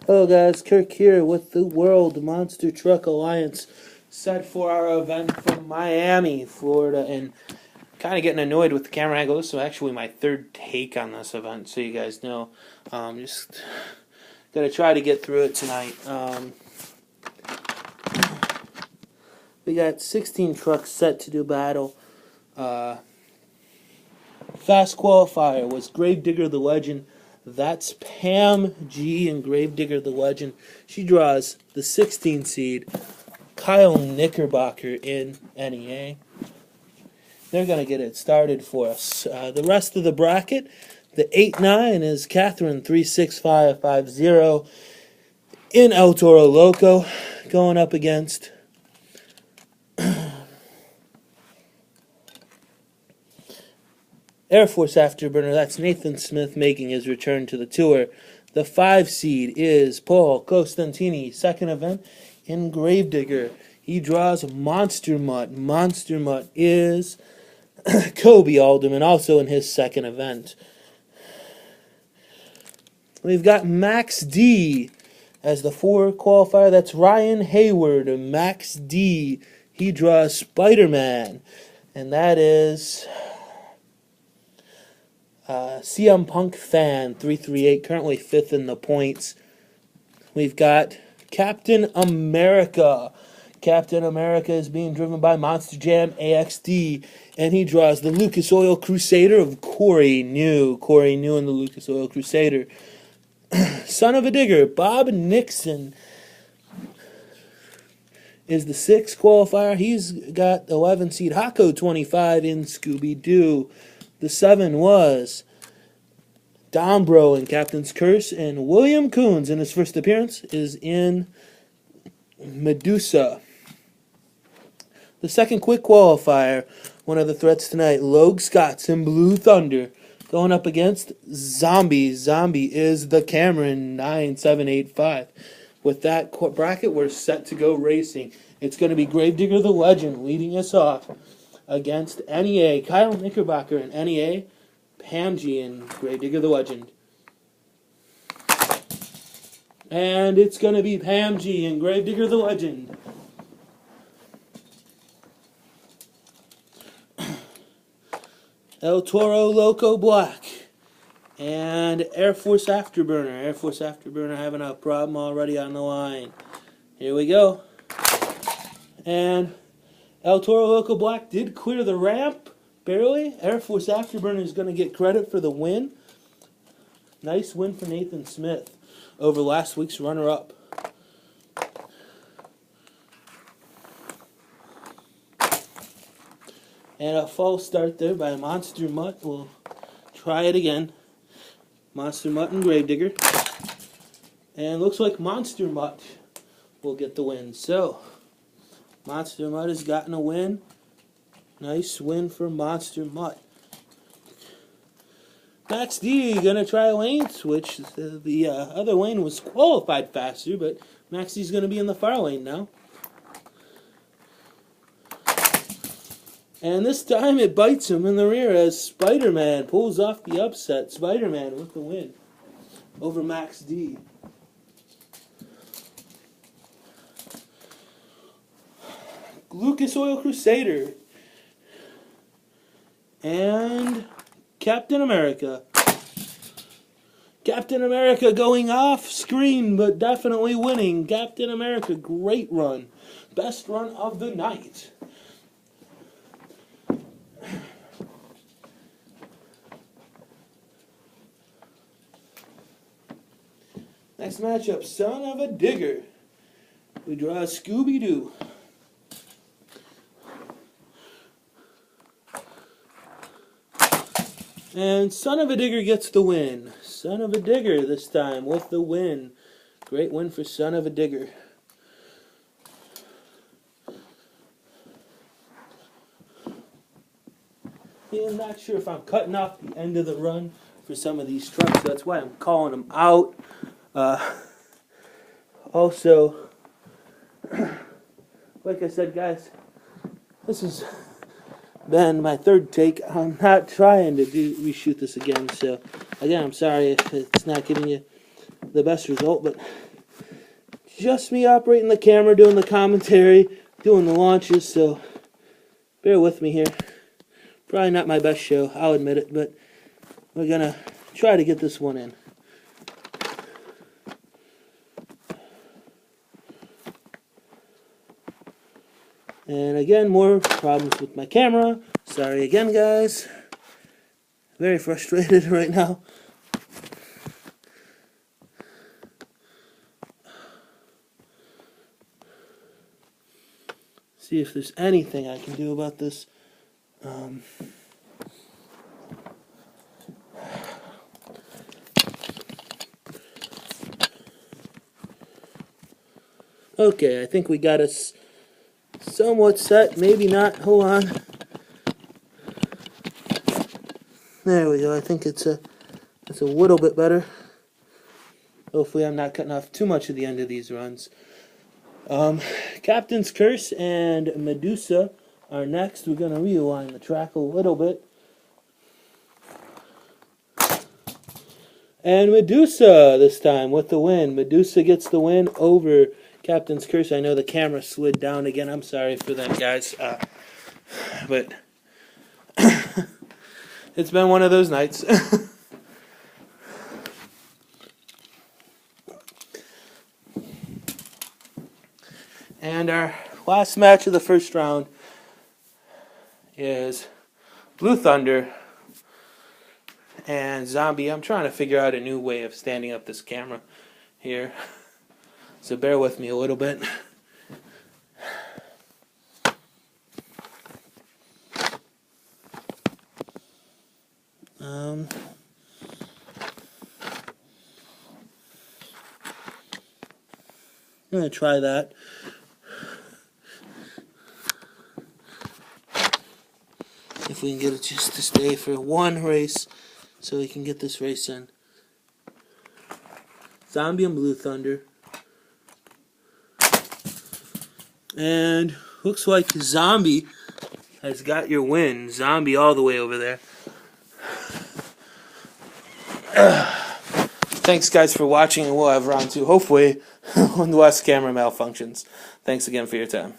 Hello guys, Kirk here with the World Monster Truck Alliance, set for our event from Miami, Florida, and kind of getting annoyed with the camera angle. This is actually my third take on this event, so you guys know. Just gonna try to get through it tonight. We got 16 trucks set to do battle. Fast qualifier was Gravedigger the Legend. That's Pam G and Gravedigger the Legend. She draws the 16 seed, Kyle Knickerbocker in NEA. They're going to get it started for us. The rest of the bracket, the 8-9 is Catherine 36550 in El Toro Loco, going up against Air Force Afterburner. That's Nathan Smith making his return to the tour. The 5 seed is Paul Costantini, second event in Gravedigger. He draws Monster Mutt. Monster Mutt is Kobe Alderman, also in his second event. We've got Max D as the 4 qualifier. That's Ryan Hayward. Max D, he draws Spider-Man, and that is CM Punk Fan 338, currently 5th in the points. We've got Captain America. Captain America is being driven by Monster Jam AXD, and he draws the Lucas Oil Crusader of Corey New. Corey New and the Lucas Oil Crusader. Son of a Digger, Bob Nixon is the 6th qualifier. He's got 11 seed Hako 25 in Scooby-Doo. The 7 was Dombro in Captain's Curse, and William Coons in his first appearance is in Medusa. The second quick qualifier, one of the threats tonight, Logue Scott's in Blue Thunder, going up against Zombie. Zombie is the Cameron 9785. With that bracket, we're set to go racing. It's going to be Gravedigger the Legend leading us off against NEA, Kyle Knickerbocker and NEA, Pam G and Gravedigger the Legend. And it's going to be Pam G and Gravedigger the Legend. El Toro Loco Black and Air Force Afterburner. Air Force Afterburner having a problem already on the line. Here we go. And El Toro Loco Black did clear the ramp, barely. Air Force Afterburner is going to get credit for the win. Nice win for Nathan Smith over last week's runner-up. And a false start there by Monster Mutt. We'll try it again. Monster Mutt and Gravedigger. And looks like Monster Mutt will get the win. So, Monster Mutt has gotten a win. Nice win for Monster Mutt. Max D going to try a lane switch. The other lane was qualified faster, but Max D's going to be in the far lane now. And this time it bites him in the rear as Spider-Man pulls off the upset. Spider-Man with the win over Max D. Lucas Oil Crusader and Captain America. Captain America going off screen, but definitely winning. Captain America, great run. Best run of the night. Next matchup, Son of a Digger. We draw Scooby-Doo. And Son of a Digger gets the win. Son of a Digger this time with the win. Great win for Son of a Digger. Yeah, I'm not sure if I'm cutting off the end of the run for some of these trucks. So that's why I'm calling them out. Also, like I said, guys, this has been my third take. I'm not trying to reshoot this again. So, again, I'm sorry if it's not giving you the best result, but just me operating the camera, doing the commentary, doing the launches, so bear with me here. Probably not my best show, I'll admit it, but we're going to try to get this one in. And again, more problems with my camera. Sorry again, guys. Very frustrated right now. See if there's anything I can do about this. Okay, I think we got us somewhat set. Maybe not. Hold on. There we go. I think it's a little bit better. Hopefully I'm not cutting off too much of the end of these runs. Captain's Curse and Medusa are next. We're going to realign the track a little bit. And Medusa this time with the win. Medusa gets the win over Captain's Curse. I know the camera slid down again. I'm sorry for that, guys. But it's been one of those nights. And our last match of the first round is Blue Thunder and Zombie. I'm trying to figure out a new way of standing up this camera here, so bear with me a little bit. I'm going to try that. If we can get it just to stay for one race, so we can get this race in. Zombie and Blue Thunder. And looks like Zombie has got your win. Zombie all the way over there. Thanks, guys, for watching, and we'll have round two, hopefully, when the last camera malfunctions. Thanks again for your time.